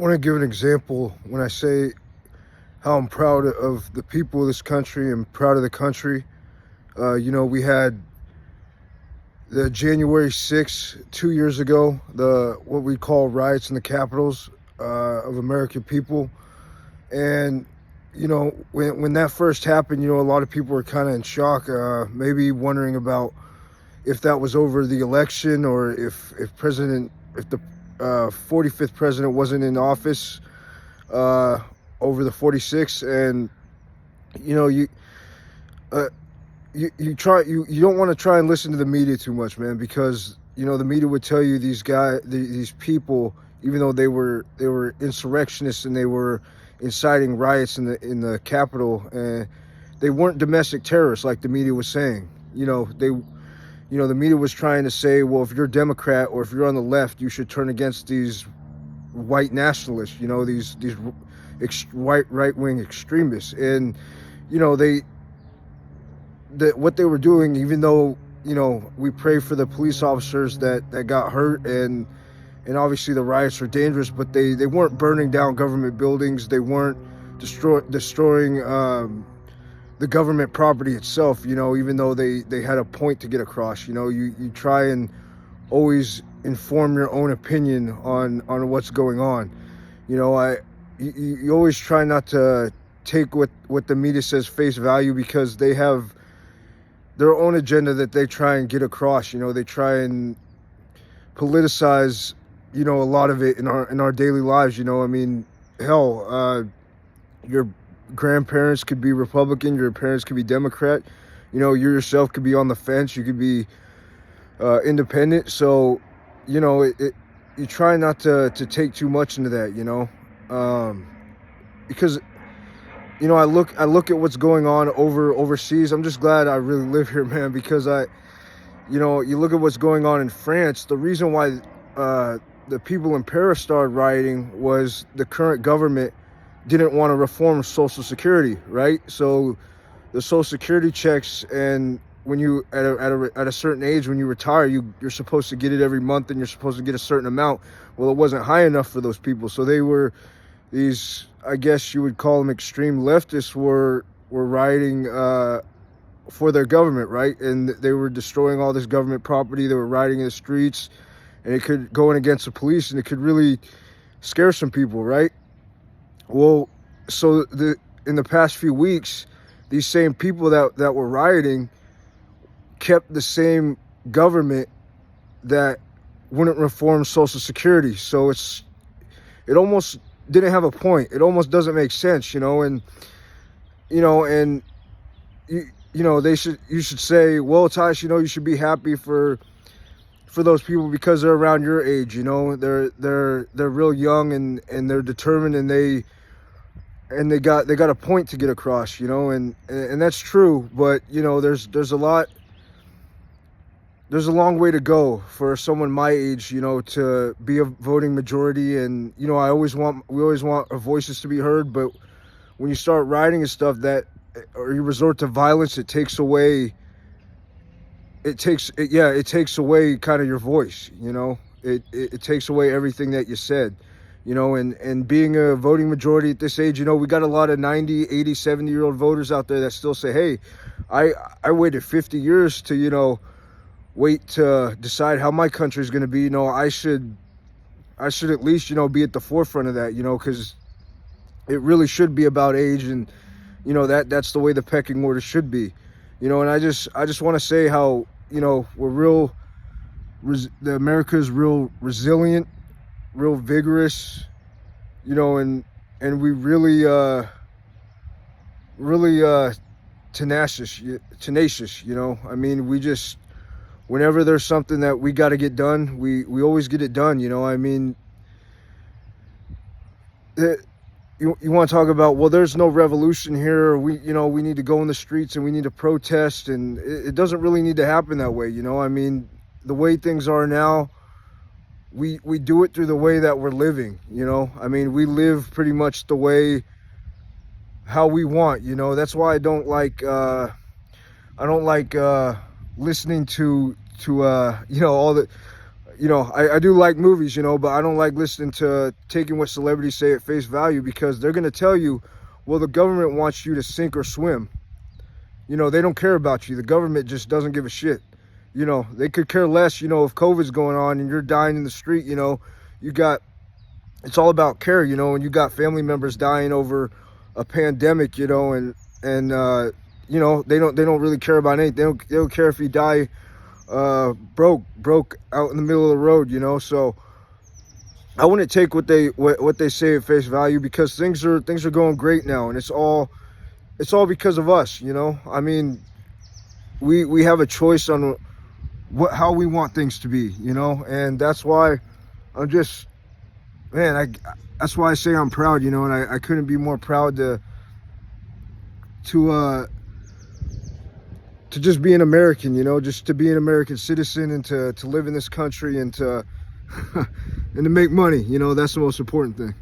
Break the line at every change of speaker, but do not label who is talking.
I want to give an example when I say how I'm proud of the people of this country and proud of the country. We had the January 6th 2 years ago, the what we call riots in the capitals of American people. And, when that first happened, a lot of people were kind of in shock, maybe wondering about if that was over the election or if the 45th president wasn't in office over the 46th. And you know you uh, you don't want to try and listen to the media too much, man, because the media would tell you these people, even though they were insurrectionists and they were inciting riots in the Capitol, and they weren't domestic terrorists like the media was saying. The media was trying to say, well, if you're a Democrat or if you're on the left, you should turn against these white nationalists, these white right-wing extremists. And they that what they were doing, even though we pray for the police officers that got hurt, and obviously the riots were dangerous, but they weren't burning down government buildings. They weren't destroying the government property itself, even though they had a point to get across. You try and always inform your own opinion on what's going on. You always try not to take what the media says face value, because they have their own agenda that they try and get across. They try and politicize, a lot of it in our daily lives. Hell, your grandparents could be Republican, your parents could be Democrat. You yourself could be on the fence. You could be independent. So, you try not to take too much into that. Because I look at what's going on overseas. I'm just glad I really live here, man, because you look at what's going on in France. The reason why the people in Paris started rioting was the current government didn't want to reform Social Security, right? So the Social Security checks, and when you at a certain age, when you retire, you're supposed to get it every month, and you're supposed to get a certain amount. Well, it wasn't high enough for those people, so they were these, I guess you would call them extreme leftists, were rioting for their government, right? And they were destroying all this government property. They were rioting in the streets, and it could go in against the police, and it could really scare some people, right? Well, so in the past few weeks, these same people that were rioting kept the same government that wouldn't reform Social Security. So it almost didn't have a point. It almost doesn't make sense, and you should say, well, Tosh, you should be happy for those people because they're around your age. They're real young, and they're determined, and they got a point to get across, and that's true. But there's a long way to go for someone my age, to be a voting majority. And we always want our voices to be heard. But when you start rioting and stuff, or you resort to violence, it takes away kind of your voice. It takes away everything that you said. And being a voting majority at this age, we got a lot of 90, 80, 70-year-old voters out there that still say, hey, I waited 50 years to, wait to decide how my country is going to be. I should at least, be at the forefront of that, because it really should be about age, and, that's the way the pecking order should be. And I just want to say how, we're America is real resilient, real vigorous, and we really tenacious. We just, whenever there's something that we got to get done, we always get it done. You want to talk about, well, there's no revolution here, or we need to go in the streets and we need to protest, and it doesn't really need to happen that way. The way things are now, we do it through the way that we're living. We live pretty much the way how we want. That's why I don't like listening to all the you know, I do like movies, you know, but I don't like listening to taking what celebrities say at face value, because they're going to tell you, well, the government wants you to sink or swim. You know, they don't care about you. The government just doesn't give a shit. You know, they could care less, you know, if COVID's going on and you're dying in the street, you know, it's all about care, you know, and you got family members dying over a pandemic, you know, and you know, they don't really care about anything. They don't care if you die broke out in the middle of the road, you know. So I wouldn't take what they say at face value, because things are going great now, and it's all because of us, you know. I mean, we have a choice on how we want things to be, you know, and that's why I'm just, man, that's why I say I'm proud, you know, and I couldn't be more proud to just be an American, you know, just to be an American citizen, and to live in this country, and to and to make money, you know. That's the most important thing.